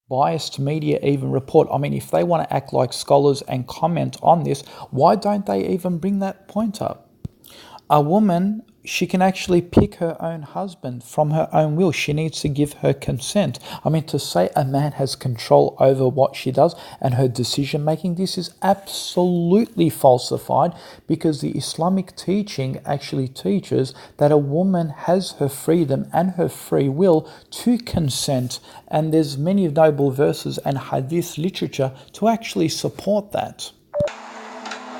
biased media even report? I mean, if they want to act like scholars and comment on this, why don't they even bring that point up? A woman, she can actually pick her own husband from her own will. She needs to give her consent. I mean, to say a man has control over what she does and her decision making, this is absolutely falsified, because the Islamic teaching actually teaches that a woman has her freedom and her free will to consent. And there's many noble verses and hadith literature to actually support that.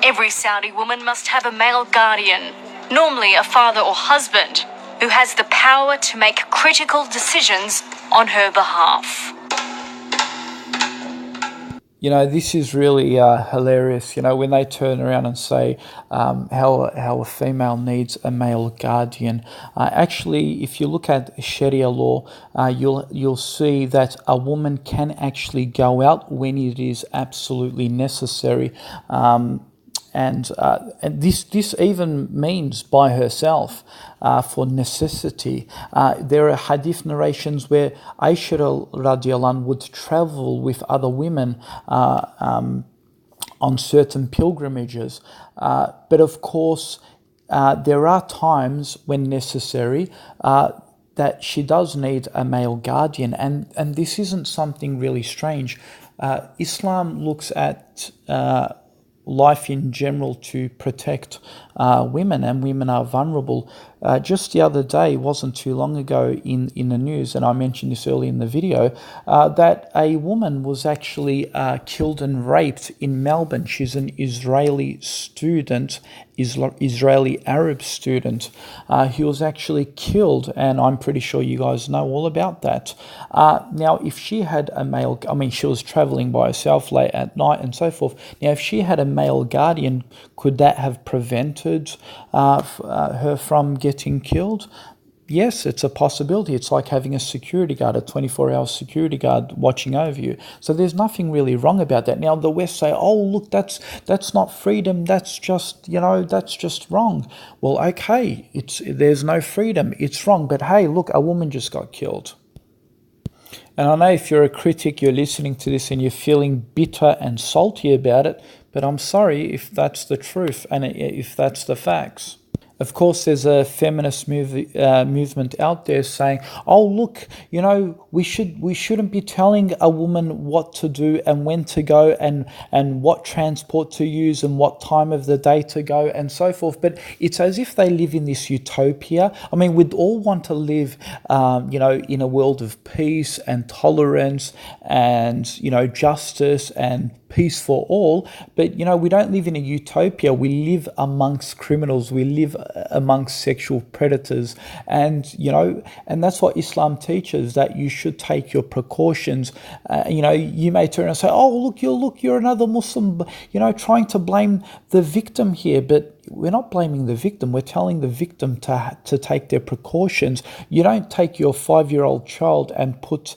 Every Saudi woman must have a male guardian, normally a father or husband, who has the power to make critical decisions on her behalf. You know, this is really hilarious, you know, when they turn around and say how a female needs a male guardian. Actually, if you look at Sharia law, you'll see that a woman can actually go out when it is absolutely necessary. And this even means by herself, for necessity. There are hadith narrations where Aisha radiallahu anha would travel with other women on certain pilgrimages. But of course, there are times when necessary that she does need a male guardian. And this isn't something really strange. Islam looks at life in general to protect women, and women are vulnerable. Just the other day, wasn't too long ago, in the news, and I mentioned this early in the video, that a woman was actually killed and raped in Melbourne. She's an Israeli student, Israeli Arab student. He was actually killed, and I'm pretty sure you guys know all about that. Now, if she had a male, I mean, she was traveling by herself late at night and so forth. Now, if she had a male guardian, could that have prevented her from getting killed? Yes, it's a possibility. It's like having a security guard, a 24-hour security guard watching over you. So there's nothing really wrong about that. Now, the West say, oh, look, that's not freedom. That's just, that's just wrong. Well, okay, there's no freedom. It's wrong. But hey, look, a woman just got killed. And I know if you're a critic, you're listening to this and you're feeling bitter and salty about it, but I'm sorry if that's the truth and if that's the facts. Of course, there's a feminist movement out there saying, "Oh, look, we shouldn't be telling a woman what to do and when to go and what transport to use and what time of the day to go and so forth." But it's as if they live in this utopia. I mean, we'd all want to live, in a world of peace and tolerance and justice and peace for all. But we don't live in a utopia. We live amongst criminals. We live amongst sexual predators, and that's what Islam teaches, that you should take your precautions. You may turn and say, "Oh, look, you're another Muslim," trying to blame the victim here, but we're not blaming the victim. We're telling the victim to take their precautions. You don't take your 5-year-old child and put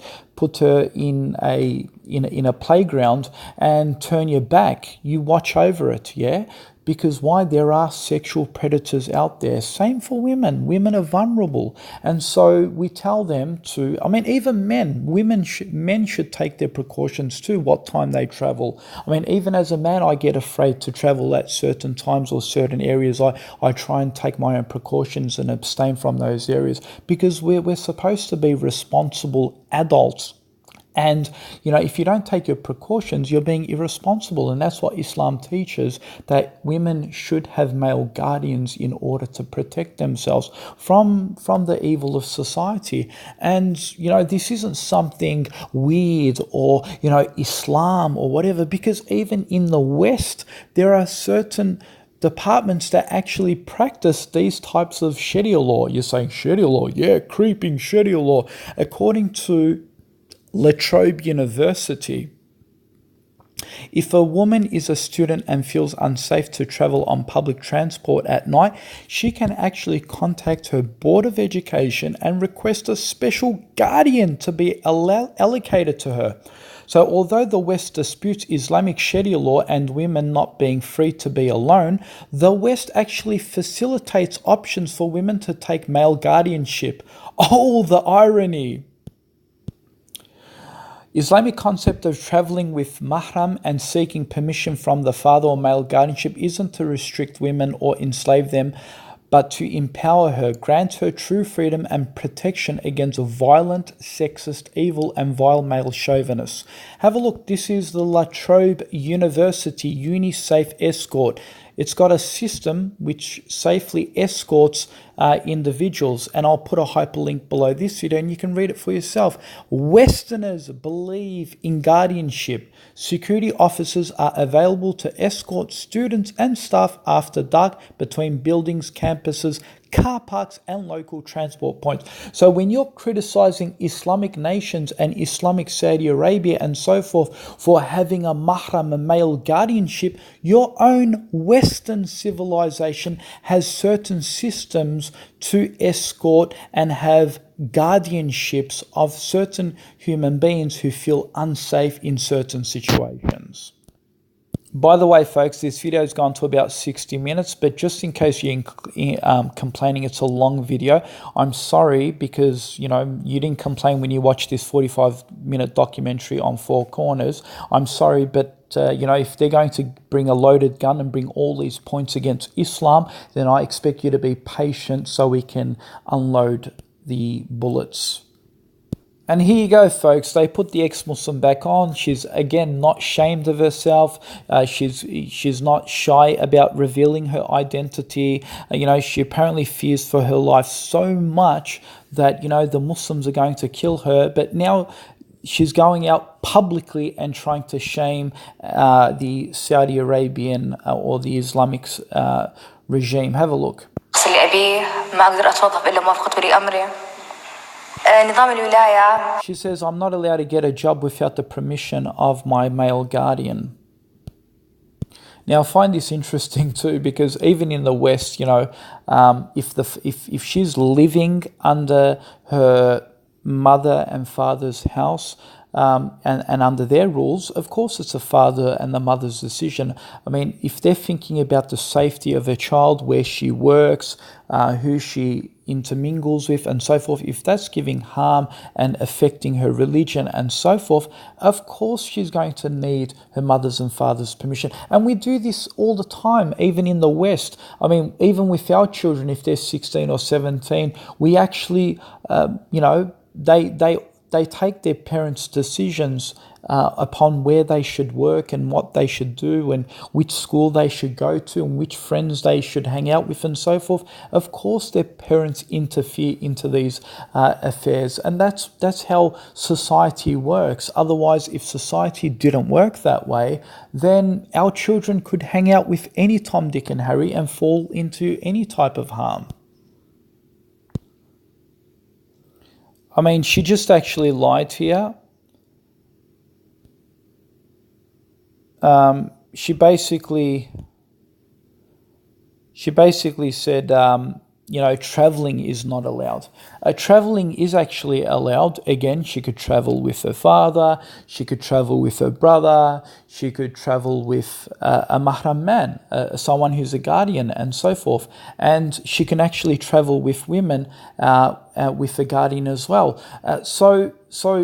her in a playground and turn your back. You watch over it, yeah? Because why? There are sexual predators out there. Same for women. Women are vulnerable. And so we tell them to, even men, men should take their precautions too, what time they travel. Even as a man, I get afraid to travel at certain times or certain areas. I try and take my own precautions and abstain from those areas, because we're supposed to be responsible adults. And, if you don't take your precautions, you're being irresponsible. And that's what Islam teaches, that women should have male guardians in order to protect themselves from the evil of society. And, this isn't something weird or, Islam or whatever, because even in the West, there are certain departments that actually practice these types of Sharia law. You're saying Sharia law? Yeah, creeping Sharia law. According to La Trobe University, if a woman is a student and feels unsafe to travel on public transport at night, she can actually contact her Board of Education and request a special guardian to be allocated to her. So although the West disputes Islamic Sharia law and women not being free to be alone, the West actually facilitates options for women to take male guardianship. Oh, the irony! Islamic concept of traveling with mahram and seeking permission from the father or male guardianship isn't to restrict women or enslave them, but to empower her, grant her true freedom and protection against violent, sexist, evil, and vile male chauvinists. Have a look. This is the La Trobe University UniSafe Escort. It's got a system which safely escorts individuals, and I'll put a hyperlink below this video and you can read it for yourself. Westerners believe in guardianship. Security officers are available to escort students and staff after dark between buildings, campuses, car parks and local transport points. So when you're criticizing Islamic nations and Islamic Saudi Arabia and so forth for having a mahram, a male guardianship, your own Western civilization has certain systems to escort and have guardianships of certain human beings who feel unsafe in certain situations. By the way, folks, this video has gone to about 60 minutes, but just in case you're complaining it's a long video, I'm sorry because, you didn't complain when you watched this 45-minute documentary on Four Corners. I'm sorry, but, if they're going to bring a loaded gun and bring all these points against Islam, then I expect you to be patient so we can unload the bullets. And here you go, folks. They put the ex-Muslim back on. She's, again, not ashamed of herself. She's not shy about revealing her identity. She apparently fears for her life so much that, the Muslims are going to kill her. But now she's going out publicly and trying to shame the Saudi Arabian or the Islamic regime. Have a look. She says, I'm not allowed to get a job without the permission of my male guardian. Now, I find this interesting too, because even in the West, if she's living under her mother and father's house, and under their rules, of course it's the father and the mother's decision. I mean, if they're thinking about the safety of a child, where she works, who she intermingles with and so forth, if that's giving harm and affecting her religion and so forth, of course she's going to need her mother's and father's permission. And we do this all the time, even in the West. I mean, even with our children, if they're 16 or 17, we actually, they take their parents' decisions upon where they should work and what they should do and which school they should go to and which friends they should hang out with and so forth. Of course, their parents interfere into these affairs, and that's how society works. Otherwise, if society didn't work that way, then our children could hang out with any Tom, Dick and Harry and fall into any type of harm. I mean, she just actually lied here. She basically said, traveling is not allowed. Traveling is actually allowed. Again, she could travel with her father, she could travel with her brother, she could travel with a mahram man, someone who's a guardian and so forth. And she can actually travel with women with a guardian as well. So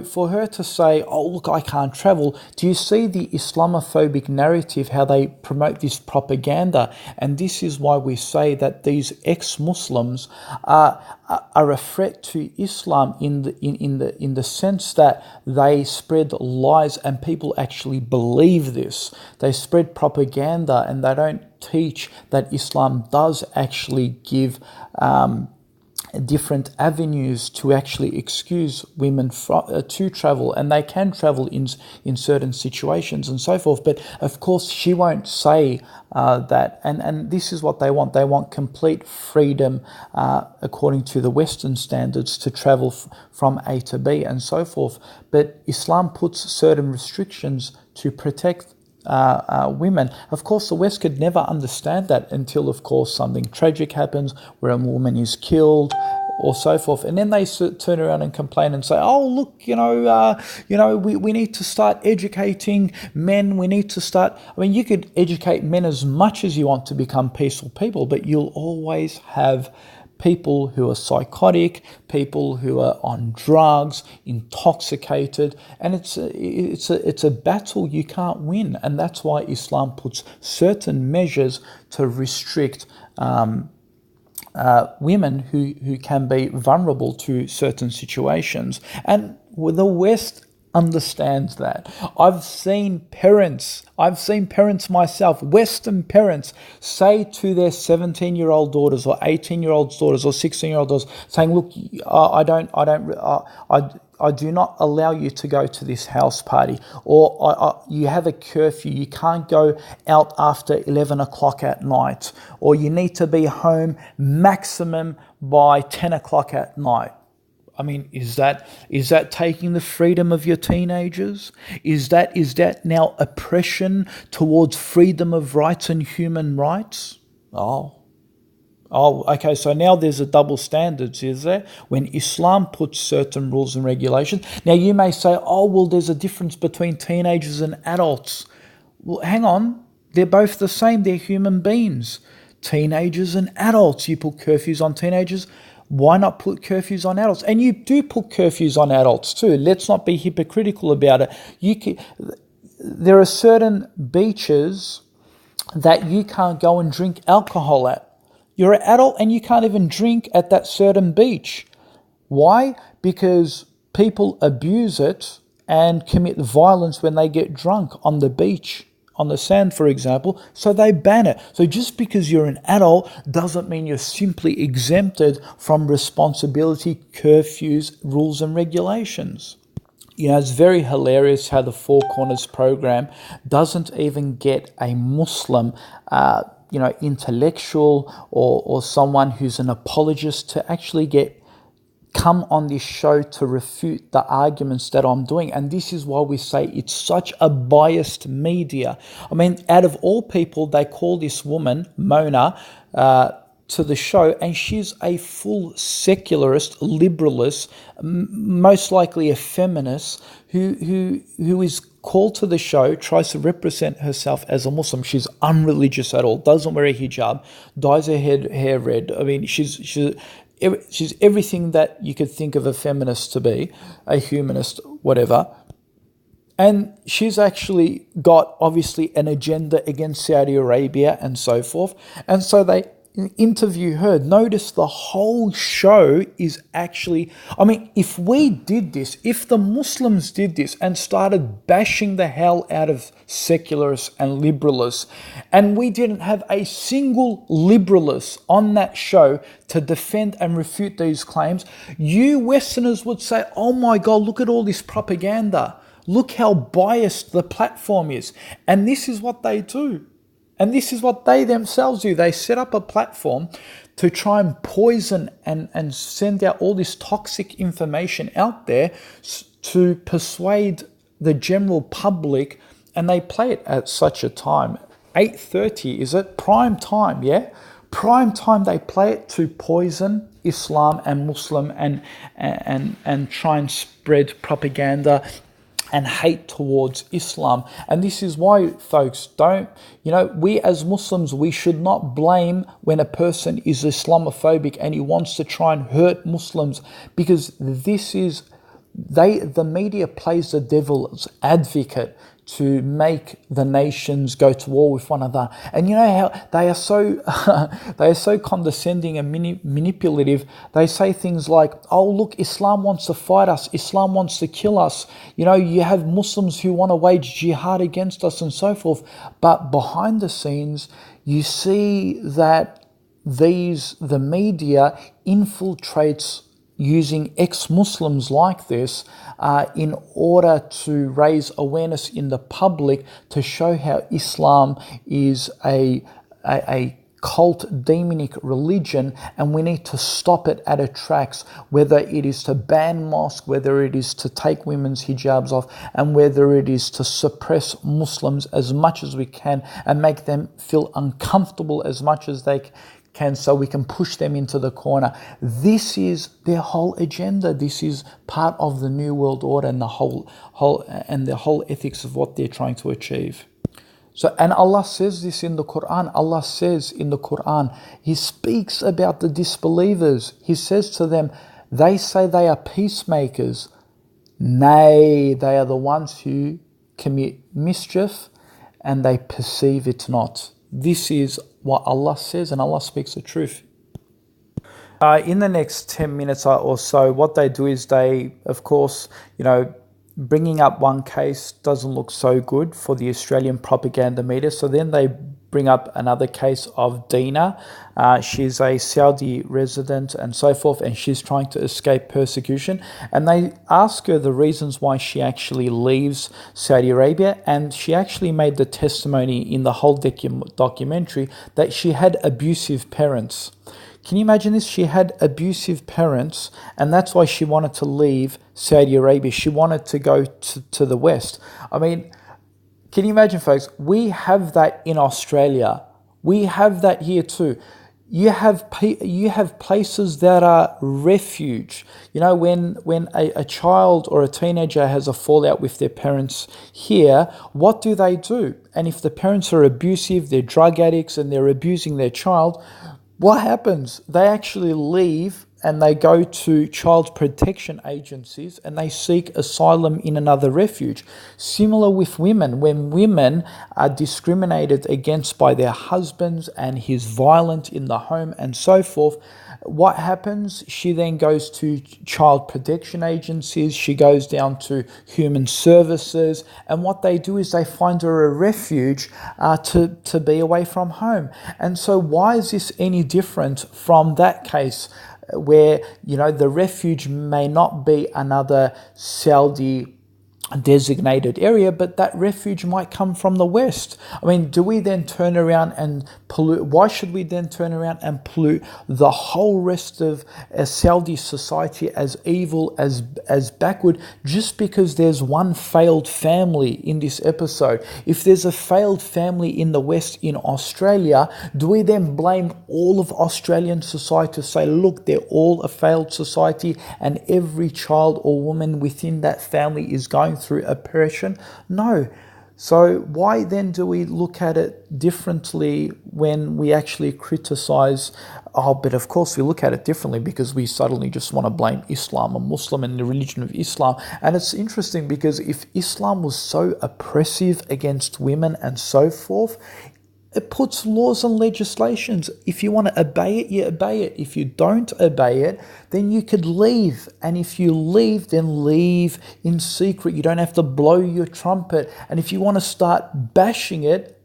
for her to say, oh, look, I can't travel, do you see the Islamophobic narrative, how they promote this propaganda? And this is why we say that these ex-Muslims are a threat to Islam in the sense that they spread lies and people actually believe this. They spread propaganda and they don't teach that Islam does actually give different avenues to actually excuse women to travel, and they can travel in certain situations and so forth. But of course, she won't say that, and this is what they want. They want complete freedom, according to the Western standards, to travel from A to B and so forth. But Islam puts certain restrictions to protect women. Of course, the West could never understand that until, of course, something tragic happens where a woman is killed or so forth, and then they turn around and complain and say, "Oh, look, we need to start educating men. We need to start." I mean, you could educate men as much as you want to become peaceful people, but you'll always have people who are psychotic, people who are on drugs, intoxicated, and it's a battle you can't win, and that's why Islam puts certain measures to restrict women who can be vulnerable to certain situations. And the West understands that. I've seen parents myself, Western parents, say to their 17-year-old daughters or 18-year-old daughters or 16-year-old daughters, saying, "Look, I do not allow you to go to this house party, or you have a curfew. You can't go out after 11 o'clock at night, or you need to be home maximum by 10 o'clock at night." I mean, is that taking the freedom of your teenagers? Is that now oppression towards freedom of rights and human rights? Okay, so now there's a double standards, is there? When Islam puts certain rules and regulations. Now you may say, oh, well, there's a difference between teenagers and adults. Well, hang on. They're both the same. They're human beings. Teenagers and adults. You put curfews on teenagers. Why not put curfews on adults? And you do put curfews on adults too. Let's not be hypocritical about it. There are certain beaches that you can't go and drink alcohol at. You're an adult and you can't even drink at that certain beach. Why? Because people abuse it and commit violence when they get drunk on the beach, on the sand, for example, so they ban it. So just because you're an adult doesn't mean you're simply exempted from responsibility, curfews, rules and regulations. You know, it's very hilarious how the Four Corners program doesn't even get a Muslim intellectual or someone who's an apologist to actually come on this show to refute the arguments that I'm doing. And this is why we say it's such a biased media. I mean, out of all people, they call this woman, Mona, to the show, and she's a full secularist, liberalist, most likely a feminist, who is called to the show, tries to represent herself as a Muslim. She's unreligious at all, doesn't wear a hijab, dyes her hair red. I mean, she's everything that you could think of a feminist to be, a humanist, whatever. And she's actually got, obviously, an agenda against Saudi Arabia and so forth. And so they interview her. Notice the whole show is actually, I mean, if we did this, if the Muslims did this and started bashing the hell out of secularists and liberalists, and we didn't have a single liberalist on that show to defend and refute these claims, you Westerners would say, oh my God, look at all this propaganda. Look how biased the platform is. And this is what they do. And this is what they themselves do. They set up a platform to try and poison and send out all this toxic information out there to persuade the general public. And they play it at such a time. 8:30, is it? Prime time, yeah? Prime time, they play it to poison Islam and Muslim and try and spread propaganda and hate towards Islam. And this is why, folks, we as Muslims, we should not blame when a person is Islamophobic and he wants to try and hurt Muslims, because the media plays the devil's advocate to make the nations go to war with one another. And you know how they are so condescending and manipulative. They say things like, oh, look, Islam wants to fight us. Islam wants to kill us. You know, you have Muslims who want to wage jihad against us and so forth. But behind the scenes, you see that the media infiltrates using ex-Muslims like this in order to raise awareness in the public to show how Islam is a cult, demonic religion, and we need to stop it at its tracks, whether it is to ban mosques, whether it is to take women's hijabs off, and whether it is to suppress Muslims as much as we can and make them feel uncomfortable as much as they can, so we can push them into the corner. This is their whole agenda. This is part of the New World Order and the whole ethics of what they're trying to achieve. So, and Allah says this in the Quran. Allah says in the Quran, He speaks about the disbelievers. He says to them, they say they are peacemakers. Nay, they are the ones who commit mischief and they perceive it not. This is what Allah says, and Allah speaks the truth. In the next 10 minutes or so, what they do is they, of course, bringing up one case doesn't look so good for the Australian propaganda media. So then they bring up another case of Dina. She's a Saudi resident and so forth, and she's trying to escape persecution. And they ask her the reasons why she actually leaves Saudi Arabia. And she actually made the testimony in the whole documentary that she had abusive parents. Can you imagine this? She had abusive parents, and that's why she wanted to leave Saudi Arabia. She wanted to go to the West. I mean, can you imagine, folks? We have that in Australia. We have that here too. You have places that are refuge. When a child or a teenager has a fallout with their parents here, what do? And if the parents are abusive, they're drug addicts, and they're abusing their child, what happens? They actually leave and they go to child protection agencies and they seek asylum in another refuge. Similar with women. When women are discriminated against by their husbands and he's violent in the home and so forth, what happens? She then goes to child protection agencies. She goes down to human services. And what they do is they find her a refuge to be away from home. And so why is this any different from that case where, the refuge may not be another Saudi designated area, but that refuge might come from the West? I mean, do we then turn around and pollute? Why should we then turn around and pollute the whole rest of Saudi society as evil, as backward, just because there's one failed family in this episode? If there's a failed family in the West, in Australia, do we then blame all of Australian society to say, look, they're all a failed society and every child or woman within that family is going through oppression? No. So why then do we look at it differently when we actually criticize? But of course we look at it differently because we suddenly just want to blame Islam or Muslim and the religion of Islam. And it's interesting because if Islam was so oppressive against women and so forth, it puts laws and legislations. If you want to obey it, you obey it. If you don't obey it, then you could leave. And if you leave, then leave in secret. You don't have to blow your trumpet. And if you want to start bashing it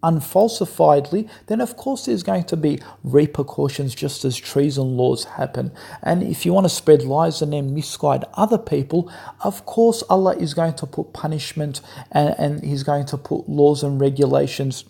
unfalsifiedly, then of course there's going to be repercussions, just as treason laws happen. And if you want to spread lies and then misguide other people, of course Allah is going to put punishment and He's going to put laws and regulations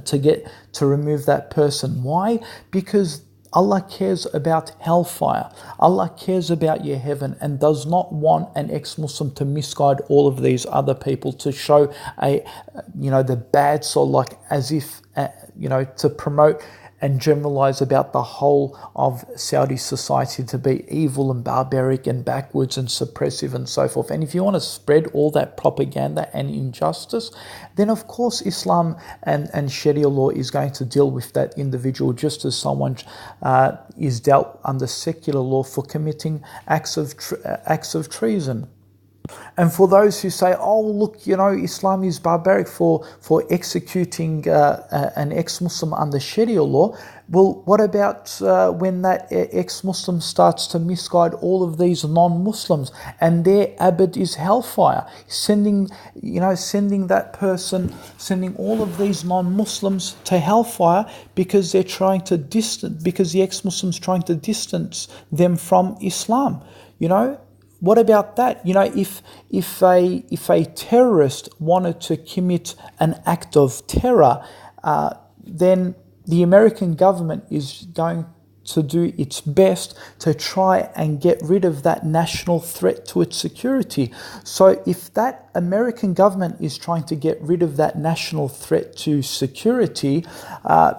to remove that person. Why? Because Allah cares about hellfire. Allah cares about your heaven and does not want an ex-Muslim to misguide all of these other people, to show the bad soul, like as if, to promote and generalize about the whole of Saudi society to be evil and barbaric and backwards and suppressive and so forth. And if you want to spread all that propaganda and injustice, then of course Islam and Sharia law is going to deal with that individual just as someone is dealt under secular law for committing acts of treason. And for those who say, oh, look, Islam is barbaric for executing an ex-Muslim under Sharia law, well, what about when that ex-Muslim starts to misguide all of these non-Muslims and their abad is hellfire, sending that person, sending all of these non-Muslims to hellfire because the ex-Muslims trying to distance them from Islam, What about that? If a terrorist wanted to commit an act of terror, then the American government is going to do its best to try and get rid of that national threat to its security. So if that American government is trying to get rid of that national threat to security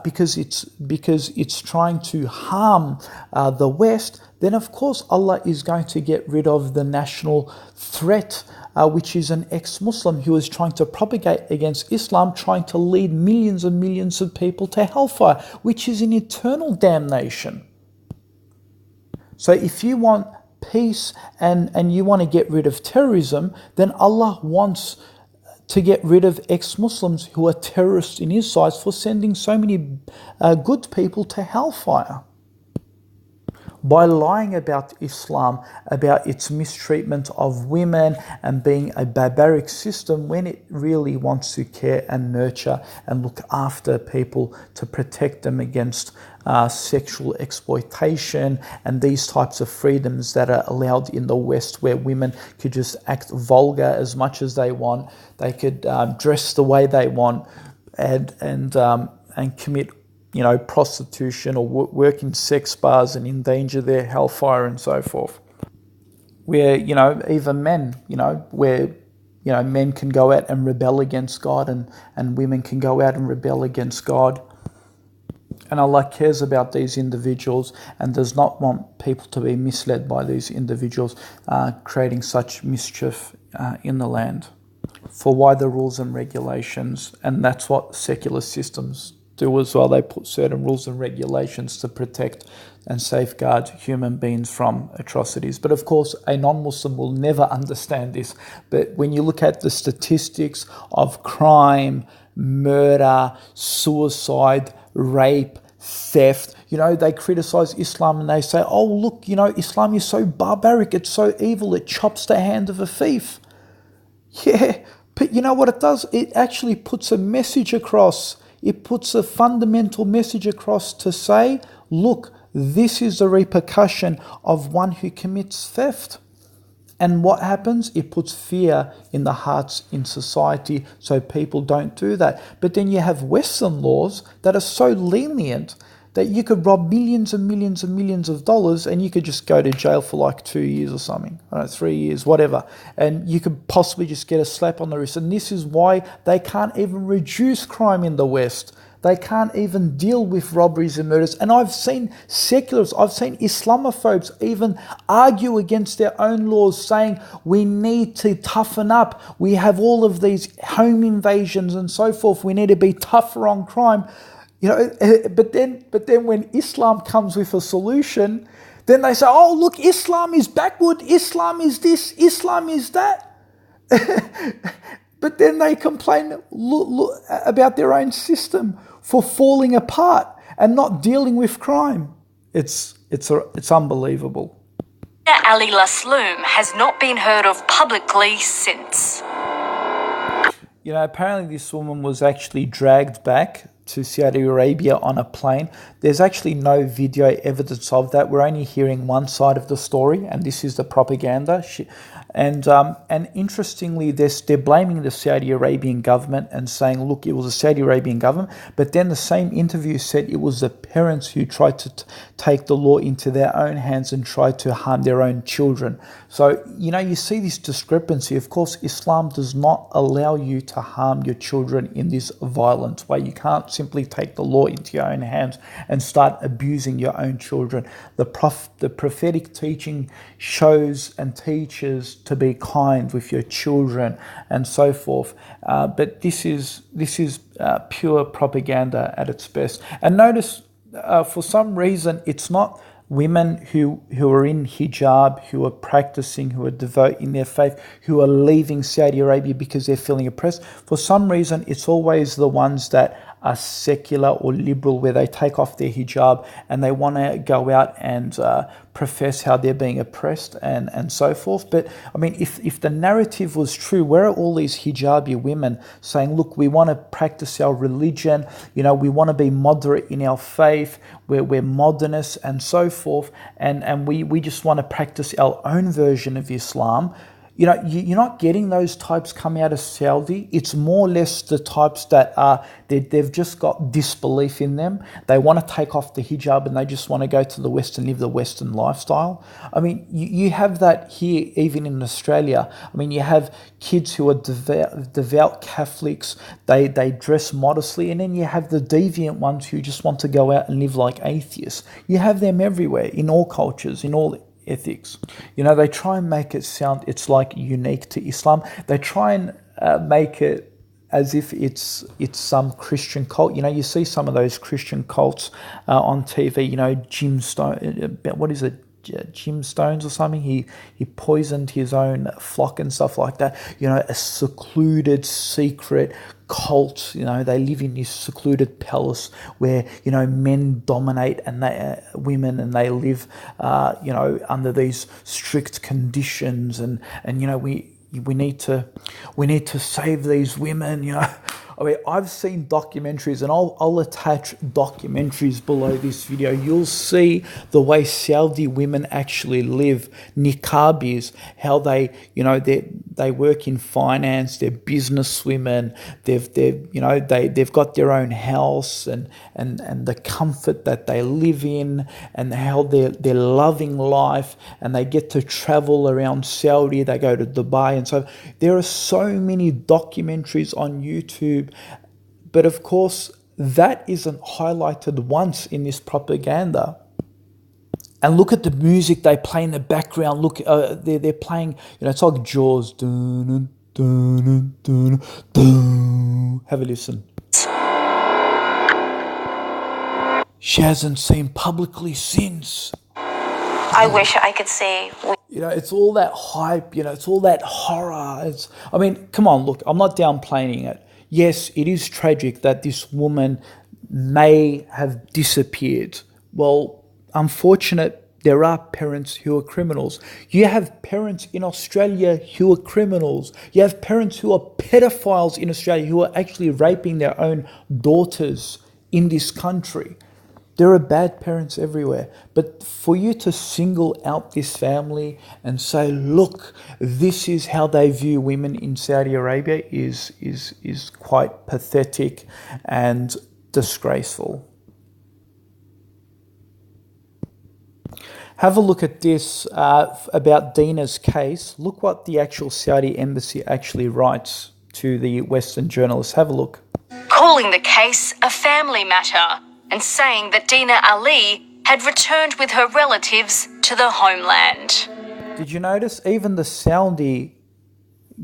because it's trying to harm the West, then of course Allah is going to get rid of the national threat which is an ex-Muslim who is trying to propagate against Islam, trying to lead millions and millions of people to hellfire, which is an eternal damnation. So if you want peace and you want to get rid of terrorism, then Allah wants to get rid of ex-Muslims who are terrorists in his sight for sending so many good people to hellfire. By lying about Islam, about its mistreatment of women and being a barbaric system, when it really wants to care and nurture and look after people to protect them against sexual exploitation and these types of freedoms that are allowed in the West, where women could just act vulgar as much as they want, they could dress the way they want and commit prostitution or work in sex bars and endanger their hellfire and so forth. Where, even men, where, men can go out and rebel against God and women can go out and rebel against God. And Allah cares about these individuals and does not want people to be misled by these individuals creating such mischief in the land. For why the rules and regulations, and that's what secular systems do as well. They put certain rules and regulations to protect and safeguard human beings from atrocities. But of course, a non-Muslim will never understand this. But when you look at the statistics of crime, murder, suicide, rape, theft, they criticize Islam and they say, oh, look, Islam is so barbaric, it's so evil, it chops the hand of a thief. Yeah, but you know what it does? It actually puts a message across. It puts a fundamental message across to say, look, this is the repercussion of one who commits theft. And what happens? It puts fear in the hearts in society so people don't do that. But then you have Western laws that are so lenient that you could rob millions and millions and millions of dollars and you could just go to jail for like 2 years or something, 3 years, whatever. And you could possibly just get a slap on the wrist. And this is why they can't even reduce crime in the West. They can't even deal with robberies and murders. And I've seen secularists, I've seen Islamophobes even argue against their own laws, saying we need to toughen up. We have all of these home invasions and so forth. We need to be tougher on crime. But then when Islam comes with a solution, then they say, oh, look, Islam is backward, Islam is this, Islam is that. But then they complain look, about their own system for falling apart and not dealing with crime. It's unbelievable. Ali Lasloom has not been heard of publicly since. Apparently this woman was actually dragged back to Saudi Arabia on a plane. There's actually no video evidence of that. We're only hearing one side of the story, and this is the propaganda. And interestingly, they're blaming the Saudi Arabian government and saying, look, it was the Saudi Arabian government. But then the same interview said it was the parents who tried to take the law into their own hands and tried to harm their own children. So, you see this discrepancy. Of course, Islam does not allow you to harm your children in this violent way. You can't simply take the law into your own hands and start abusing your own children. The prophetic teaching shows and teaches to be kind with your children and so forth. But this is pure propaganda at its best. And notice, for some reason, it's not women who are in hijab, who are practicing, who are devout in their faith, who are leaving Saudi Arabia because they're feeling oppressed. For some reason, it's always the ones that are secular or liberal, where they take off their hijab and they want to go out and profess how they're being oppressed and so forth. But I mean, if the narrative was true, where are all these hijabi women saying, look, we want to practice our religion, we want to be moderate in our faith, we're modernists and so forth, and we just want to practice our own version of Islam? You're not getting those types come out of Saudi. It's more or less the types that they've just got disbelief in them. They want to take off the hijab and they just want to go to the West and live the Western lifestyle. I mean, you have that here even in Australia. I mean, you have kids who are devout Catholics. They dress modestly, and then you have the deviant ones who just want to go out and live like atheists. You have them everywhere, in all cultures, in all ethics. They try and make it sound it's like unique to Islam. They try and make it as if it's some Christian cult. You see some of those Christian cults on TV. Jim Stone. What is it? Jim Stones or something. He poisoned his own flock and stuff like that. A secluded, secret cult. They live in this secluded palace where men dominate and women, and they live under these strict conditions. And we need to save these women. I've seen documentaries, and I'll attach documentaries below this video. You'll see the way Saudi women actually live, niqabis, how they work in finance, they're business women, they've got their own house and the comfort that they live in, and how they're loving life, and they get to travel around Saudi, they go to Dubai, and so there are so many documentaries on YouTube. But of course, that isn't highlighted once in this propaganda. And look at the music they play in the background. Look, they're playing, it's like Jaws. Dun, dun, dun, dun. Have a listen. She hasn't seen publicly since. I wish I could say... It's all that hype, it's all that horror. Come on, look, I'm not downplaying it. Yes, it is tragic that this woman may have disappeared. Well, unfortunate, there are parents who are criminals. You have parents in Australia who are criminals. You have parents who are pedophiles in Australia who are actually raping their own daughters in this country. There are bad parents everywhere. But for you to single out this family and say, look, this is how they view women in Saudi Arabia is quite pathetic and disgraceful. Have a look at this about Dina's case. Look what the actual Saudi embassy actually writes to the Western journalists. Have a look. Calling the case a family matter, and saying that Dina Ali had returned with her relatives to the homeland. Did you notice? Even the Saudi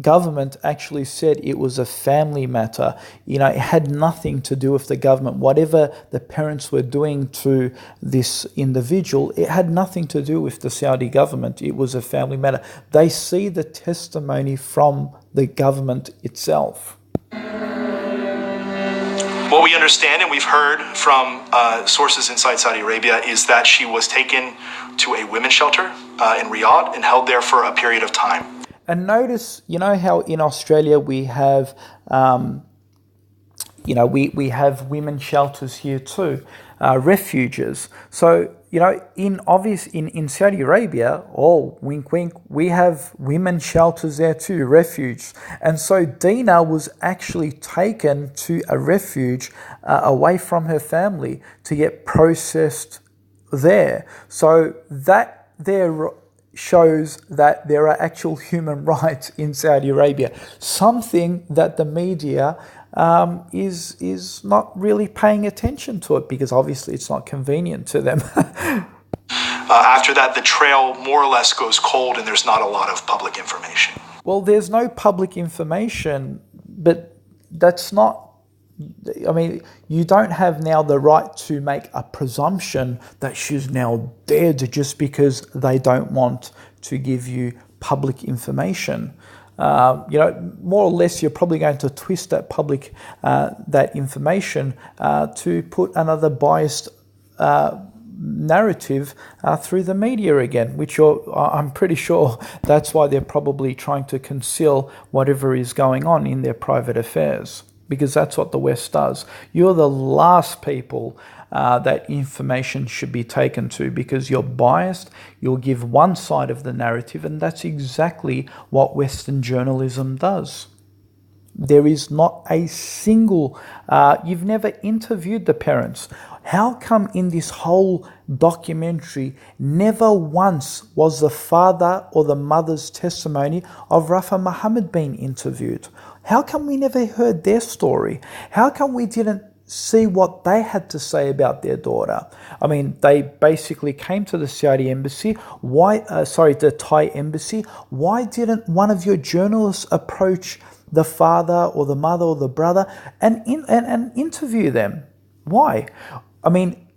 government actually said it was a family matter. It had nothing to do with the government. Whatever the parents were doing to this individual, it had nothing to do with the Saudi government. It was a family matter. They see the testimony from the government itself. What we understand, and we've heard from sources inside Saudi Arabia, is that she was taken to a women's shelter in Riyadh and held there for a period of time. And notice, how in Australia we have, we have women's shelters here too, refuges. So, in Saudi Arabia, wink, wink, we have women's shelters there too, refuge. And so Dina was actually taken to a refuge away from her family to get processed there. So that there shows that there are actual human rights in Saudi Arabia, something that the media is not really paying attention to it, because obviously it's not convenient to them. After that, the trail more or less goes cold, and there's not a lot of public information. Well, there's no public information, but that's not... you don't have now the right to make a presumption that she's now dead just because they don't want to give you public information. More or less, you're probably going to twist that information to put another biased narrative through the media again, which I'm pretty sure that's why they're probably trying to conceal whatever is going on in their private affairs, because that's what the West does. You're the last people that information should be taken to, because you're biased, you'll give one side of the narrative, and that's exactly what Western journalism does. There is not a single... you've never interviewed the parents. How come in this whole documentary never once was the father or the mother's testimony of Rafa Muhammad being interviewed? How come we never heard their story? How come we didn't see what they had to say about their daughter. I mean, they basically came to the Saudi embassy. The Thai embassy. Why didn't one of your journalists approach the father or the mother or the brother and interview them? Why? I mean,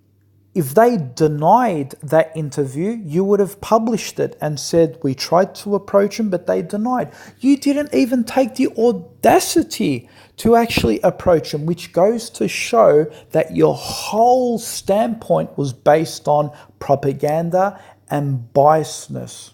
if they denied that interview, you would have published it and said, we tried to approach them, but they denied. You didn't even take the audacity to actually approach them, which goes to show that your whole standpoint was based on propaganda and biasness.